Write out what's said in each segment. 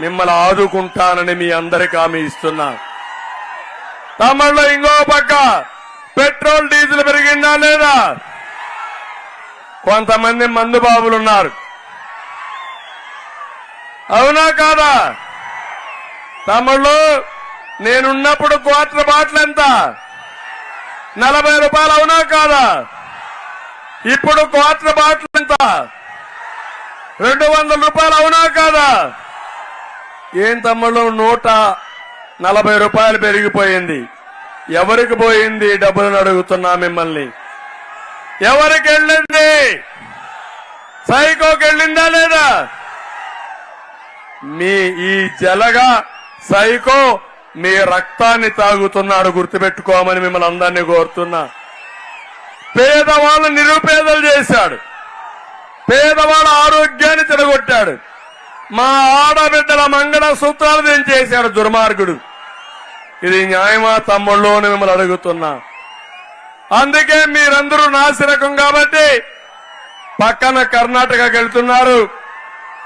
మిమ్మల్ని ఆదుకుంటానని మీ అందరికీ హామీ ఇస్తున్నా. తమిళలో ఇంకో పక్క పెట్రోల్ డీజిల్ పెరిగిందా లేదా? కొంతమంది మందు బాబులు ఉన్నారు, అవునా కాదా? తమిళలో నేనున్నప్పుడు క్వార్టర్ బాటిల్ ఎంత? 40 రూపాయలు, అవునా కాదా? ఇప్పుడు క్వార్టర్ బాటిల్ ఎంత? 200 రూపాయలు, అవునా కాదా? ఏం తమ్ముళ్ళు 140 రూపాయలు పెరిగిపోయింది. ఎవరికి పోయింది డబ్బులను అడుగుతున్నా మిమ్మల్ని. ఎవరికి వెళ్ళింది? సైకోకి వెళ్ళిందా లేదా? మీ ఈ జలగా సైకో మీ రక్తాన్ని తాగుతున్నాడు, గుర్తుపెట్టుకోమని మిమ్మల్ని అందరినీ కోరుతున్నా. పేదవాళ్ళను నిరుపేదలు చేశాడు, పేదవాళ్ళ ఆరోగ్యాన్ని చెడగొట్టాడు, మా ఆడబిడ్డల మంగళ సూత్రాలు తెంచేశాడు దుర్మార్గుడు. ఇది న్యాయమా తమ్ముళ్ళు అని మిమ్మల్ని అడుగుతున్నా. అందుకే మీరందరూ నాసిరకం కాబట్టి పక్కన కర్ణాటకకి వెళ్తున్నారు.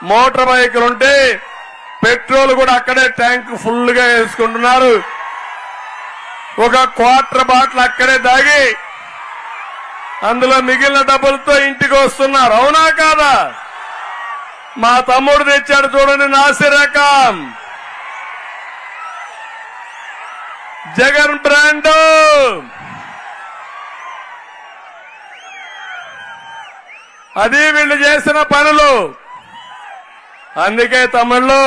మోటార్ బైకులుంటే పెట్రోల్ కూడా అక్కడే ట్యాంక్ ఫుల్ గా వేసుకుంటున్నారు. ఒక క్వార్టర్ బాటిల్ అక్కడే దాగి అందులో మిగిలిన డబ్బులతో ఇంటికి వస్తున్నారు, అవునా కాదా? మా తమ్ముడు తెచ్చాడు చూడండి నాసిరకం జగన్ బ్రాండ్. అది వీళ్ళు చేసిన పనులు. అందుకే తమిళ్లో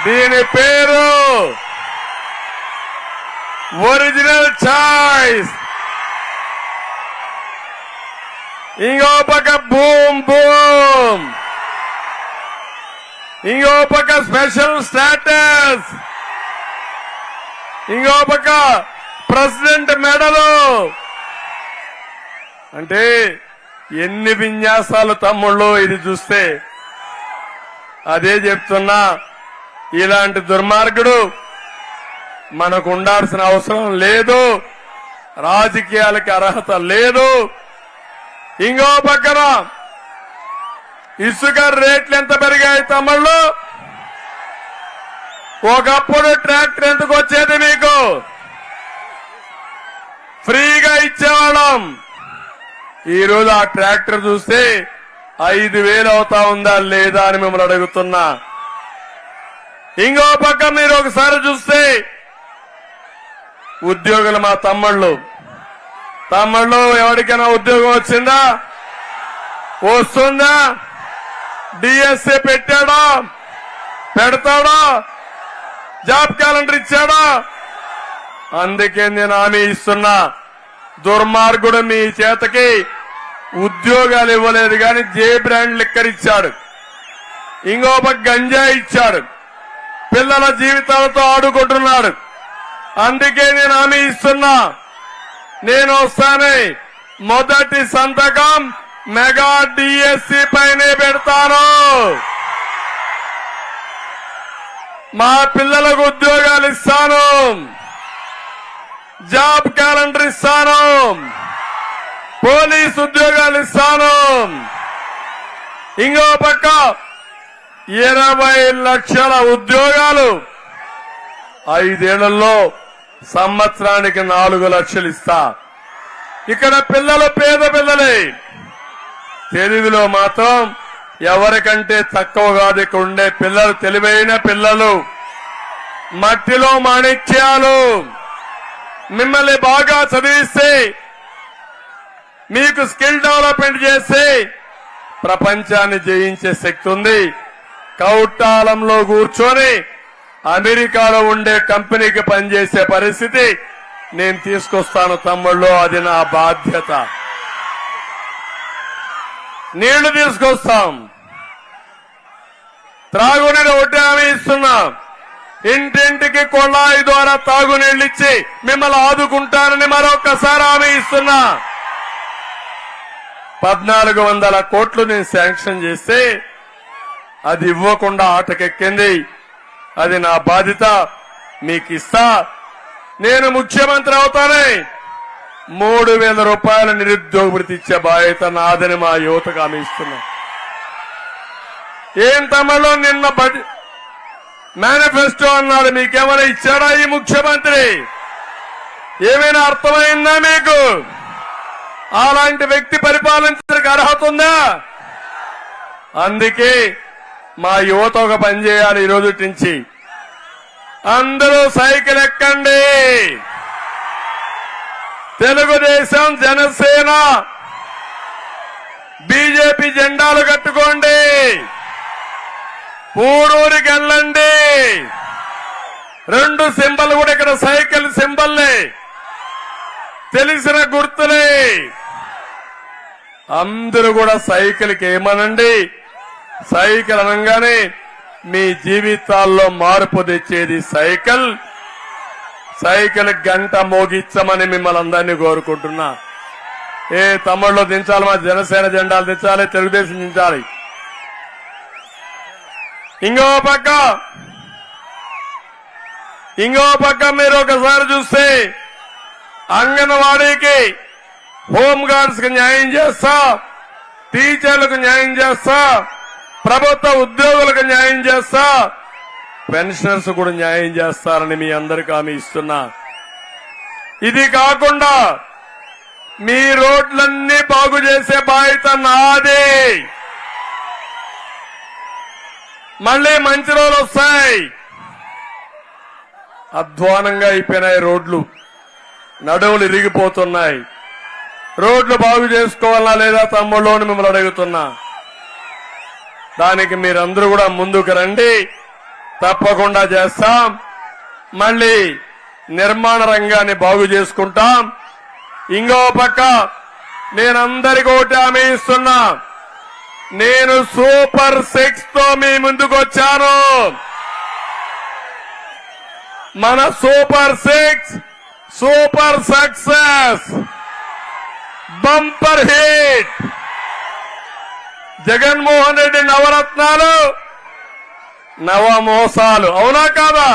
దీని పేరు ఒరిజినల్ చాయిస్. ఇంకో పక్క బూమ్ బూమ్, ఇంకో పక్క స్పెషల్ స్టేటస్, ఇంకో పక్క ప్రెసిడెంట్ మెడలు. అంటే ఎన్ని విన్యాసాలు తమ్ముళ్ళు ఇది చూస్తే. అదే చెప్తున్నా, ఇలాంటి దుర్మార్గుడు మనకు ఉండాల్సిన అవసరం లేదు, రాజకీయాలకి అర్హత లేదు. ఇంకో పక్కన ఇసుక రేట్లు ఎంత పెరిగాయి తమ్ముళ్ళు? ఒకప్పుడు ట్రాక్టర్ ఎందుకు వచ్చేది మీకు? ఫ్రీగా ఇచ్చేవాళ్ళం. ఈరోజు ఆ ట్రాక్టర్ చూస్తే 5,000 అవుతా ఉందా లేదా అని మిమ్మల్ని అడుగుతున్నా. ఇంకో పక్క మీరు ఒకసారి చూస్తే ఉద్యోగులు మా తమ్ముళ్ళు ఎవరికైనా ఉద్యోగం వచ్చిందా? వస్తుందా? డిఎస్సీ పెట్టాడా? పెడతాడా? జాబ్ క్యాలెండర్ ఇచ్చాడా? అందుకే నేను హామీ ఇస్తున్నా, దుర్మార్గుడు మీ చేతకి ఉద్యోగాలు ఇవ్వలేదు కానీ జే బ్రాండ్ లిక్కర్ ఇచ్చాడు, ఇంకో పక్క గంజా ఇచ్చాడు, పిల్లల జీవితాలతో ఆడుకుంటున్నాడు. అందుకే నేను హామీ ఇస్తున్నా, నేను వస్తానే మొదటి సంతకం మెగా డిఎస్సీ పైనే పెడతాను. మా పిల్లలకు ఉద్యోగాలు ఇస్తాను, జాబ్ క్యాలెండర్ ఇస్తాను, పోలీస్ ఉద్యోగాలు ఇస్తాను. ఇంకో పక్క 20 లక్షల ఉద్యోగాలు 5 ఏళ్లలో సంవత్సరానికి 4 లక్షలు ఇస్తా. ఇక్కడ పిల్లలు పేద పిల్లలే, తెలివిలో మాత్రం ఎవరికంటే తక్కువ కాదు. ఇక్కడ ఉండే పిల్లలు తెలివైన పిల్లలు, మట్టిలో మాణిక్యాలు. మిమ్మల్ని బాగా చదివిస్తే, మీకు స్కిల్ డెవలప్మెంట్ చేస్తే ప్రపంచాన్ని జయించే శక్తి ఉంది. కౌటాలంలో కూర్చొని అమెరికాలో ఉండే కంపెనీకి పనిచేసే పరిస్థితి నేను తీసుకొస్తాను తమ్ముళ్ళు. అది నా బాధ్యత. నీళ్లు తీసుకొస్తాం, త్రాగునీరు ఒకటి హామీ ఇస్తున్నాం. ఇంటింటికి కొళాయి ద్వారా తాగునీళ్లు ఇచ్చి మిమ్మల్ని ఆదుకుంటానని మరొకసారి హామీ ఇస్తున్నా. 1400 కోట్లు నేను శాంక్షన్ చేస్తే అది ఇవ్వకుండా ఆటకెక్కింది. అది నా బాధ్యత. మీకు ఇస్తా. నేను ముఖ్యమంత్రి అవుతానే 3,000 రూపాయల నిరుద్యోగ వృత్తి ఇచ్చే బాధ్యత నాదని మా యువతకు హామీ ఇస్తున్నా. ఏం తమలో నిన్న మేనిఫెస్టో అన్నాడు, మీకేమైనా ఇచ్చాడా ఈ ముఖ్యమంత్రి? ఏమైనా అర్థమైందా మీకు? అలాంటి వ్యక్తి పరిపాలించడానికి అర్హత ఉందా? అందుకే మా యువత ఒక పని చేయాలి. ఈ రోజు నుంచి అందరూ సైకిల్ ఎక్కండి. తెలుగుదేశం, జనసేన, బీజేపీ జెండాలు కట్టుకోండి. ఊరూరికి వెళ్ళండి. 2 సింబల్ కూడా ఇక్కడ సైకిల్ సింబల్లే, తెలిసిన గుర్తులే. అందరూ కూడా సైకిల్కి ఏమనండి. సైకిల్ అనగానే మీ జీవితాల్లో మార్పు తెచ్చేది సైకిల్. సైకిల్ గంట మోగించమని మిమ్మల్ని అందరినీ కోరుకుంటున్నా. తమిళలో దించాలి, మా జనసేన జెండాలు దించాలి, తెలుగుదేశం దించాలి. ఇంకో పక్క మీరు ఒకసారి చూస్తే అంగన్వాడీకి, హోంగార్డ్స్ కి న్యాయం చేస్తా, టీచర్లకు న్యాయం చేస్తా, ప్రభుత్వ ఉద్యోగులకు న్యాయం చేస్తా, పెన్షనర్స్ కూడా న్యాయం చేస్తారని మీ అందరికీ హామీ ఇస్తున్నా. ఇది కాకుండా మీ రోడ్లన్నీ బాగు చేసే బాధ్యత నాది. మళ్లీ మంచి రోజులు వస్తాయి. అధ్వానంగా అయిపోయినాయి రోడ్లు, నడువులు ఇరిగిపోతున్నాయి. రోడ్లు బాగు చేసుకోవాలా లేదా తమ్ముళ్ళు అని మిమ్మల్ని అడుగుతున్నా. దానికి మీరందరూ కూడా ముందుకు రండి, తప్పకుండా చేస్తాం. మళ్లీ నిర్మాణ రంగాన్ని బాగు చేసుకుంటాం. ఇంకో పక్క నేనందరికీ ఒకటి హామీ ఇస్తున్నా. నేను సూపర్ 6 తో మీ ముందుకు వచ్చాను. మన super 6 super success, bumper hit. Jaganmohan Reddy నవరత్నాలు, నవమోసాలు. అవునా కాదా?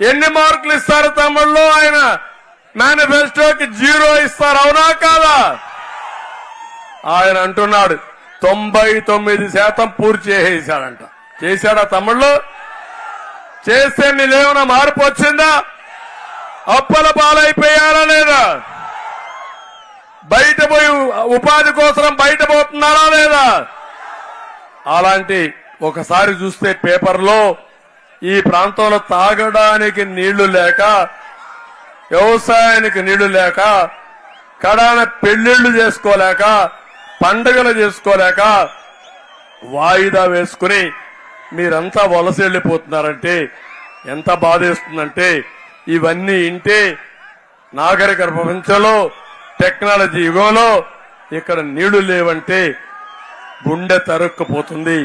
ఎన్ని మార్కులు ఇస్తారు తమ్ముళ్ళు? ఆయన మేనిఫెస్టోకి 0 ఇస్తారు. అవునా కాదా? ఆయన అంటున్నాడు 99% పూర్తి చేసేశాడంట. చేశాడా తమ్ముళ్ళు? చేస్తే మీదేమైనా మార్పు వచ్చిందా? అప్పుల పాలైపోయారా లేదా? బయట పోయి ఉపాధి కోసం బయట పోతున్నారా లేదా? అలాంటి ఒకసారి చూస్తే పేపర్లో ఈ ప్రాంతంలో తాగడానికి నీళ్లు లేక, వ్యవసాయానికి నీళ్లు లేక, కడాన పెళ్లిళ్లు చేసుకోలేక, పండుగలు చేసుకోలేక వాయిదా వేసుకుని మీరంతా వలస వెళ్లిపోతున్నారంటే ఎంత బాధేస్తుందంటే, ఇవన్నీ ఇంటే నాగరిక ప్రపంచంలో, టెక్నాలజీ యుగంలో ఇక్కడ నీళ్లు లేవంటే గుండె తరుక్కుపోతుంది.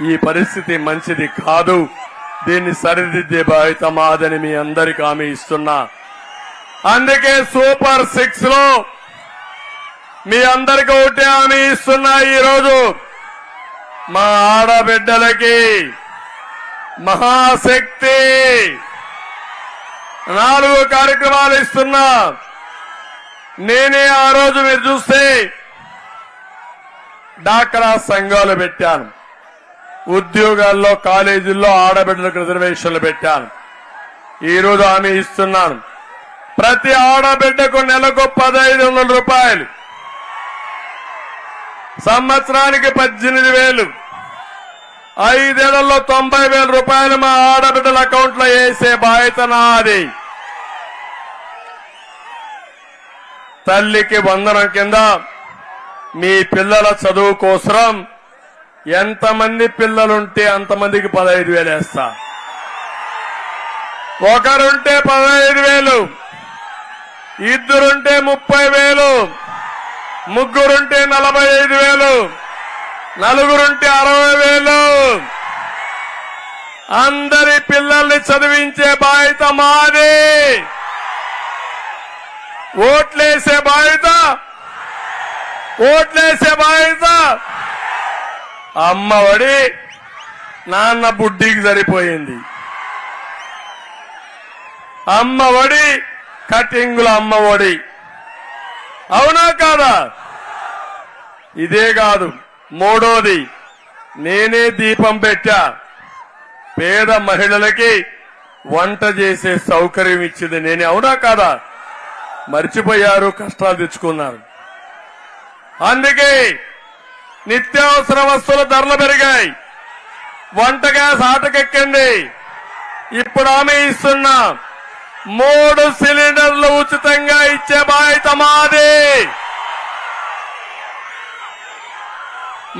ఈ పరిస్థితి మంచిది కాదు. దీన్ని సరిదిద్దే బాధ్యత మాదని మీ అందరికీ హామీ ఇస్తున్నా. అందుకే సూపర్ 6 లో మీ అందరికీ ఒకటే హామీ ఇస్తున్నా. ఈరోజు మా ఆడబిడ్డలకి మహాశక్తి 4 కార్యక్రమాలు ఇస్తున్నా. నేనే ఆ రోజు మీరు చూస్తే డాక్రా సంఘాలు పెట్టాను, ఉద్యోగాల్లో, కాలేజీల్లో ఆడబిడ్డలకు రిజర్వేషన్లు పెట్టాను. ఈ రోజు హామీ ఇస్తున్నాను. ప్రతి ఆడబిడ్డకు నెలకు 1,500 రూపాయలు, సంవత్సరానికి 18,000, 5 ఏళ్లలో 90,000 రూపాయలు మా ఆడబిడ్డల అకౌంట్లో వేసే బాధ్యత నాది. తల్లికి వందనం కింద మీ పిల్లల చదువు కోసం ఎంతమంది పిల్లలుంటే అంతమందికి 15,000 వేస్తా. ఒకరుంటే 15,000, ఇద్దరుంటే 30,000, ముగ్గురుంటే 45,000, నలుగురుంటే 60,000. అందరి పిల్లల్ని చదివించే బాధ్యత మాది. ఓట్లేసే బాధ్యత అమ్మఒడి నాన్న బుడ్డికి సరిపోయింది. అమ్మ ఒడి, కటింగుల అమ్మ ఒడి. అవునా కాదా? ఇదే కాదు, మూడోది నేనే దీపం పెట్టా. పేద మహిళలకి వంట చేసే సౌకర్యం ఇచ్చింది నేనే. అవునా కాదా? మర్చిపోయారు, కష్టాలు తెచ్చుకున్నారు. అందుకే నిత్యావసర వస్తువుల ధరలు పెరిగాయి. వంట గ్యాస్ ఆటకెక్కింది. ఇప్పుడు ఆమె ఇస్తున్నా 3 సిలిండర్లు ఉచితంగా ఇచ్చే బాధ్యత మాది.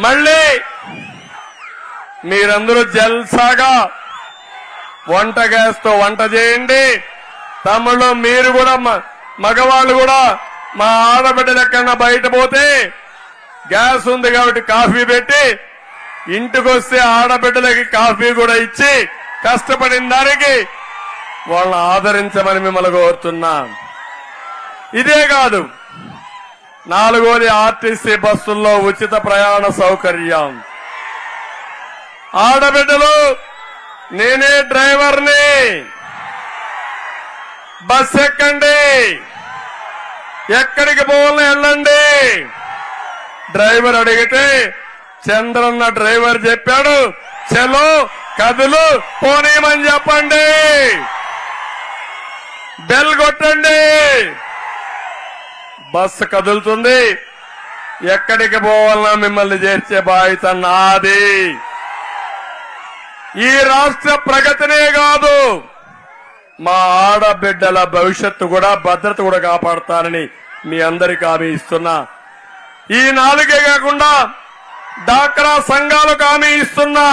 మళ్ళీ మీరందరూ జల్సాగా వంట గ్యాస్ తో వంట చేయండి. తమ్ముళ్ళు మీరు కూడా, మగవాళ్ళు కూడా, మా ఆడబిడ్డలు ఎక్కడన్నా బయట పోతే గ్యాస్ ఉంది కాబట్టి కాఫీ పెట్టి ఇంటికి వస్తే ఆడబిడ్డలకి కాఫీ కూడా ఇచ్చి కష్టపడిన దానికి వాళ్ళని ఆదరించమని మిమ్మల్ని కోరుతున్నా. ఇదే కాదు, 4వది ఆర్టీసీ బస్సుల్లో ఉచిత ప్రయాణ సౌకర్యం. ఆడబిడ్డలు, నేనే డ్రైవర్ని, బస్ ఎక్కండి, ఎక్కడికి పోవాలని వెళ్ళండి. డ్రైవర్ అడిగితే చంద్రన్న డ్రైవర్ చెప్పాడు, చలో కదులు పోనీమని చెప్పండి, బెల్ కొట్టండి, బస్సు కదులుతుంది. ఎక్కడికి పోవాలన్నా మిమ్మల్ని చేర్చే బాధ్యత నాది. ఈ రాష్ట్ర ప్రగతినే కాదు, మా ఆడబిడ్డల భవిష్యత్తు కూడా, భద్రత కూడా కాపాడతానని మీ అందరికీ హామీ ఇస్తున్నా. ఈ 4కే కాకుండా డాక్రా సంఘాలకు హామీ ఇస్తున్నా.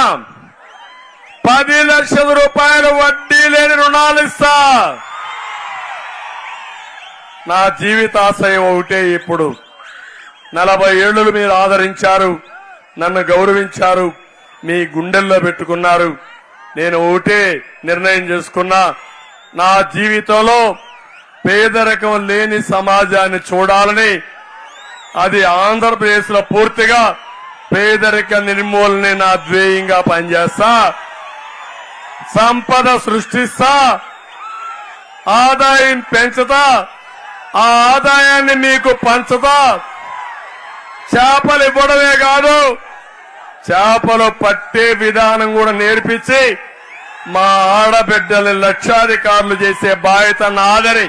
10 లక్షల రూపాయలు వడ్డీ లేని రుణాలు ఇస్తా. నా జీవితాశయం ఒకటే. ఇప్పుడు 40 ఏళ్లు మీరు ఆదరించారు, నన్ను గౌరవించారు, మీ గుండెల్లో పెట్టుకున్నారు. నేను ఒకటే నిర్ణయం చేసుకున్నా, నా జీవితంలో పేదరికం లేని సమాజాన్ని చూడాలని. అది ఆంధ్రప్రదేశ్ లో పూర్తిగా పేదరిక నిర్మూలనే నా ధ్యేయంగా పనిచేస్తా. సంపద సృష్టిస్తా, ఆదాయం పెంచుతా, ఆ ఆదాయాన్ని మీకు పంచుతా. చేపలు ఇవ్వడమే కాదు, చేపలు పట్టే విధానం కూడా నేర్పించి మా ఆడబిడ్డల్ని లక్షాధికారులు చేసే బాధ్యత నాదని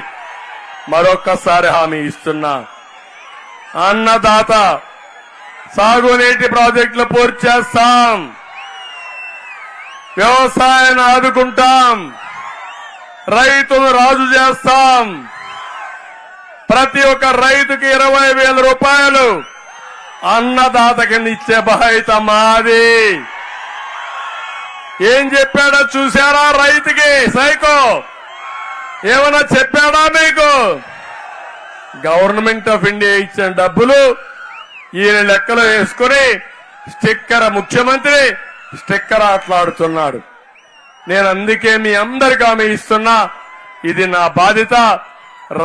మరొక్కసారి హామీ ఇస్తున్నా. అన్నదాత సాగునీటి ప్రాజెక్టులు పూర్తి చేస్తాం, వ్యవసాయాన్ని ఆదుకుంటాం, రైతును రాజు చేస్తాం. ప్రతి ఒక్క రైతుకి 20,000 రూపాయలు అన్నదాతకి ఇచ్చే బాధ్యత మాది. ఏం చెప్పాడో చూశారా? రైతుకి సైకో ఏమన్నా చెప్పాడా మీకు? గవర్నమెంట్ ఆఫ్ ఇండియా ఇచ్చిన డబ్బులు ఈయన లెక్కలో వేసుకుని స్టిక్కర్, ముఖ్యమంత్రి స్టిక్కర్ ఆటలాడుతున్నాడు. నేను అందుకే మీ అందరికీ హామీ ఇస్తున్నా, ఇది నా బాధ్యత.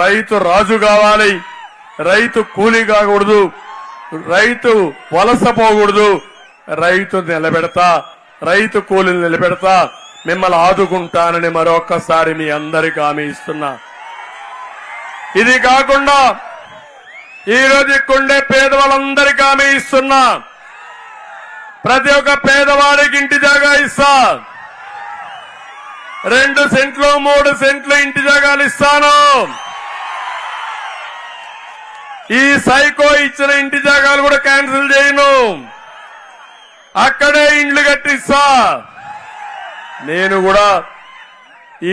రైతు రాజు కావాలి, రైతు కూలీ కాకూడదు, రైతు వలసపోకూడదు. రైతు నిలబెడతా, రైతు కూలీలు నిలబెడతా, మిమ్మల్ని ఆదుకుంటానని మరొక్కసారి మీ అందరికీ హామీ ఇస్తున్నా. ఇది కాకుండా ఈరోజు ఇక్కడుండే పేదవాళ్ళందరికీ హామీ ఇస్తున్నా. ప్రతి ఒక్క పేదవాడికి ఇంటి జాగా ఇస్తా. 2 సెంట్లు 3 సెంట్లు ఇంటి జాగాలు ఇస్తాను. ఈ సైకో ఇచ్చిన ఇంటి జాగాలు కూడా క్యాన్సిల్ చేయను, అక్కడే ఇండ్లు కట్టిస్తా. నేను కూడా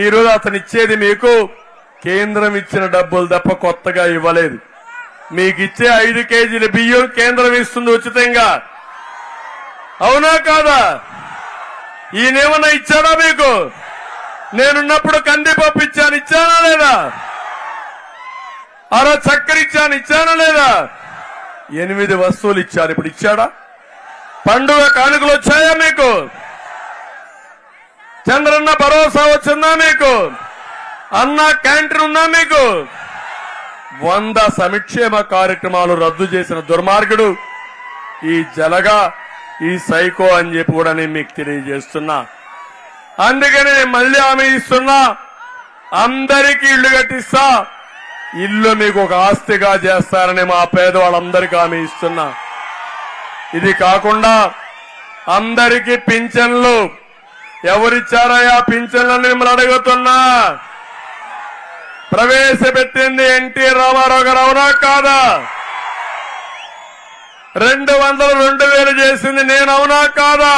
ఈరోజు అతను ఇచ్చేది మీకు కేంద్రం ఇచ్చిన డబ్బులు తప్ప కొత్తగా ఇవ్వలేదు. మీకు ఇచ్చే 5 కేజీల బియ్యం కేంద్రం ఇస్తుంది ఉచితంగా. అవునా కాదా? ఈయనేమన్నా ఇచ్చాడా మీకు? నేనున్నప్పుడు కందిపప్పు ఇచ్చాను, ఇచ్చానా లేదా? అలా చక్కెర ఇచ్చాను, ఇచ్చానా లేదా? 8 వస్తువులు ఇచ్చారు, ఇప్పుడు ఇచ్చాడా? పండుగ కానుకలు వచ్చాయా మీకు? చంద్రన్న భరోసా వచ్చిందా మీకు? అన్న క్యాంటీన్ ఉందా మీకు? 100 సంక్షేమ కార్యక్రమాలు రద్దు చేసిన దుర్మార్గుడు ఈ జలగా, ఈ సైకో అని చెప్పి కూడా నేను మీకు తెలియజేస్తున్నా. అందుకని నేను మళ్లీ హామీ ఇస్తున్నా, అందరికీ ఇళ్లు కట్టిస్తా, ఇల్లు మీకు ఒక ఆస్తిగా చేస్తారని మా పేదవాళ్ళందరికీ హామీ ఇస్తున్నా. ఇది కాకుండా అందరికీ పింఛన్లు ఎవరిచ్చారయా? పింఛన్లను మిమ్మల్ని అడుగుతున్నా. ప్రవేశపెట్టింది ఎన్టీ రామారావు గారు, అవునా కాదా? 200 2000 చేసింది నేను, అవునా కాదా?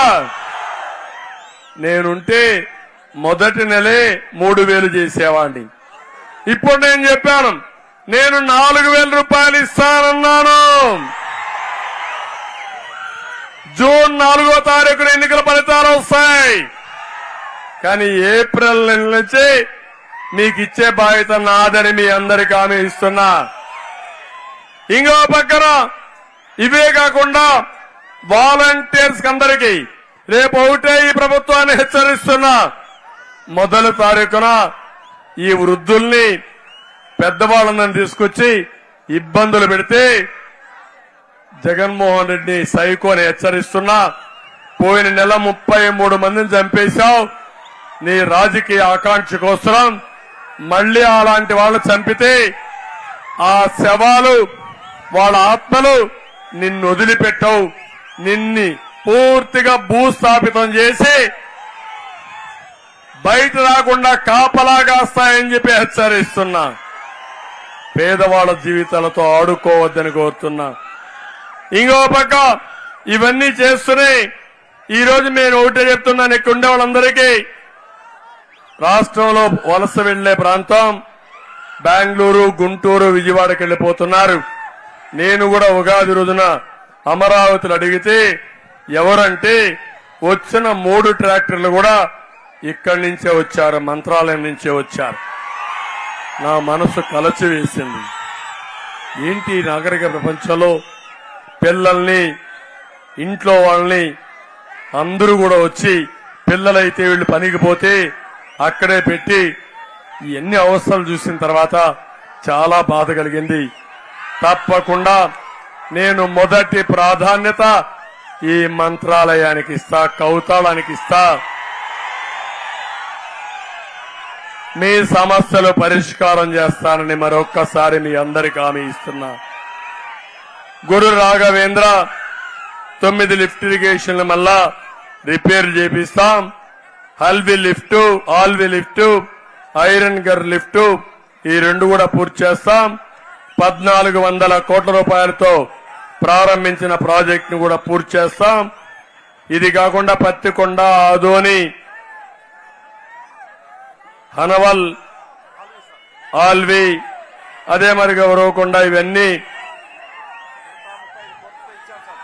నేనుంటే మొదటి నెలే 3000 చేసేవాడిని. ఇప్పుడు నేను చెప్పాను, నేను 4000 రూపాయలు ఇస్తానన్నాను. జూన్ 4వ తారీఖున ఎన్నికల ఫలితాలు వస్తాయి. కానీ ఏప్రిల్ నెల నుంచి మీకు ఇచ్చే బాధ్యత నాదని మీ అందరికీ హామీ ఇస్తున్నా. ఇంకో పక్కన ఇవే కాకుండా వాలంటీర్స్ అందరికీ రేపు ఒకటే ఈ ప్రభుత్వాన్ని హెచ్చరిస్తున్నా. మొదటి తారీఖున ఈ వృద్ధుల్ని పెద్దవాళ్ళని తీసుకొచ్చి ఇబ్బందులు పెడితే జగన్మోహన్ రెడ్డి సైకో అని హెచ్చరిస్తున్నా. పోయిన నెల 33 మందిని చంపేశావు. నీ రాజకీయ ఆకాంక్ష కోసం మళ్లీ అలాంటి వాళ్ళు చంపితే ఆ శవాలు, వాళ్ళ ఆత్మలు నిన్ను వదిలిపెట్టవు. నిన్ని పూర్తిగా భూస్థాపితం చేసి బయట రాకుండా కాపలాగాస్తాయని చెప్పి హెచ్చరిస్తున్నా. పేదవాళ్ల జీవితాలతో ఆడుకోవద్దని కోరుతున్నా. ఇంకో పక్క ఇవన్నీ చేస్తూనే ఈరోజు నేను ఒకటే చెప్తున్నాను, ఇక్కడ ఉండే వాళ్ళందరికీ రాష్ట్రంలో వలస వెళ్లే ప్రాంతం బెంగళూరు, గుంటూరు, విజయవాడకి వెళ్లిపోతున్నారు. నేను కూడా ఉగాది రోజున అమరావతిలో అడిగితే ఎవరంటే వచ్చిన 3 ట్రాక్టర్లు కూడా ఇక్కడి నుంచే వచ్చారు, మంత్రాలయం నుంచే వచ్చారు. నా మనసు కలచి వేసింది. ఏంటి నాగరిక ప్రపంచంలో పిల్లల్ని, ఇంట్లో వాళ్ళని అందరూ కూడా వచ్చి, పిల్లలైతే వీళ్ళు పనికి పోతే అక్కడే పెట్టి ఎన్ని అవస్థలు చూసిన తర్వాత చాలా బాధ కలిగింది. తప్పకుండా నేను మొదటి ప్రాధాన్యత ఈ మంత్రాలయానికి ఇస్తా, కౌతాళానికి ఇస్తా. మీ సమస్యలు పరిష్కారం చేస్తానని మరొక్కసారి మీ అందరికీ హామీ ఇస్తున్నా. గురు రాఘవేంద్ర 9 లిఫ్ట్ ఇరిగేషన్లు మళ్ళా రిపేర్ చేపిస్తాం. హల్వి లిఫ్ట్, ఆల్వి లిఫ్ట్, ఐరన్ గర్ లిఫ్ట్ ఈ 2 కూడా పూర్తి చేస్తాం. 1400 కోట్ల రూపాయలతో ప్రారంభించిన ప్రాజెక్ట్ ను కూడా పూర్తి చేస్తాం. ఇది కాకుండా పత్తికొండ, ఆదోని, హనవల్, ఆల్వి, అదే మరి గౌరవకొండ ఇవన్నీ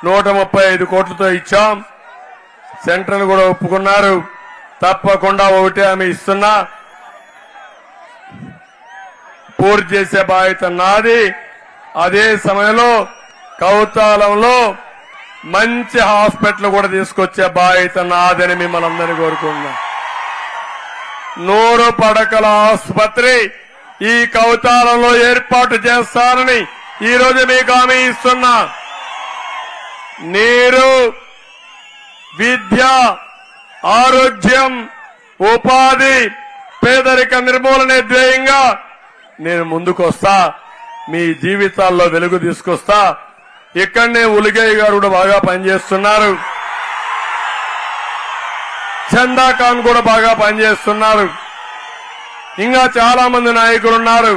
135 కోట్లతో ఇచ్చాం. సెంట్రల్ కూడా ఒప్పుకున్నారు. తప్పకుండా ఒకటే ఆమె ఇస్తున్నా, పూర్తి చేసే బాధ్యత నాది. అదే సమయంలో కౌతాలంలో మంచి హాస్పిటల్ కూడా తీసుకొచ్చే బాధ్యత నాదని మిమ్మల్ని అందరినీ కోరుకున్నా. 100 పడకల ఆసుపత్రి ఈ కౌతాలంలో ఏర్పాటు చేస్తానని ఈ రోజు మీకు హామీ ఇస్తున్నా. నీరు, విద్య, ఆరోగ్యం, ఉపాధి, పేదరిక నిర్మూలనే ధ్యేయంగా నేను ముందుకొస్తా. మీ జీవితాల్లో వెలుగు తీసుకొస్తా. ఇక్కడనే ఉలిగయ్య గారు కూడా బాగా పనిచేస్తున్నారు. చందాఖాన్ కూడా బాగా పనిచేస్తున్నారు. ఇంకా చాలా మంది నాయకులు ఉన్నారు.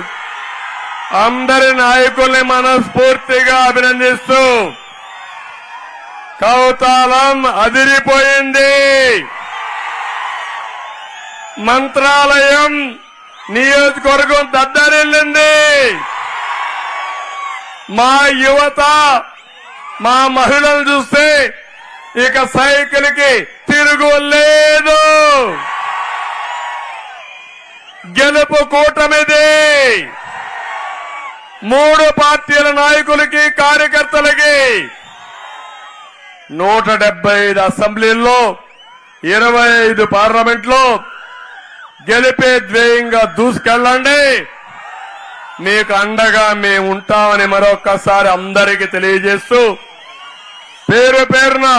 అందరి నాయకుల్ని మనస్ఫూర్తిగా అభినందిస్తూ కౌతాలం అదిరిపోయింది. మంత్రాలయం నియోజకవర్గం దద్దరిల్లింది. మా యువత, మా మహిళలు చూస్తే ఇక సైకిల్ కి తిరుగులేదు. గెలుపు కూటమిది. 3 పార్టీల నాయకులకి, కార్యకర్తలకి 175 అసెంబ్లీల్లో 25 పార్లమెంట్లో గెలిపే ధ్యేయంగా దూసుకెళ్లండి. మీకు అండగా మేము ఉంటామని మరొక్కసారి అందరికీ తెలియజేస్తూ, పేరు పేరున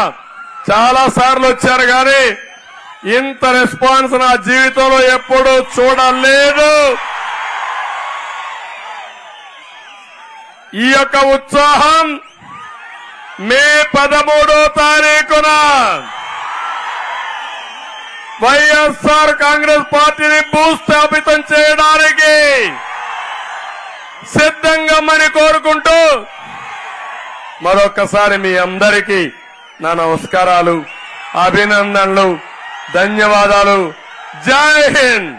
చాలా సార్లు వచ్చారు కానీ ఇంత రెస్పాన్స్ నా జీవితంలో ఎప్పుడూ చూడలేదు. ఈ యొక్క ఉత్సాహం మే 13వ తారీఖున వైఎస్ఆర్ కాంగ్రెస్ పార్టీని భూస్థాపితం చేయడానికి సిద్ధంగమని కోరుకుంటూ మరొకసారి మీ అందరికీ నా నమస్కారాలు, అభినందనలు, ధన్యవాదాలు. జై హింద్.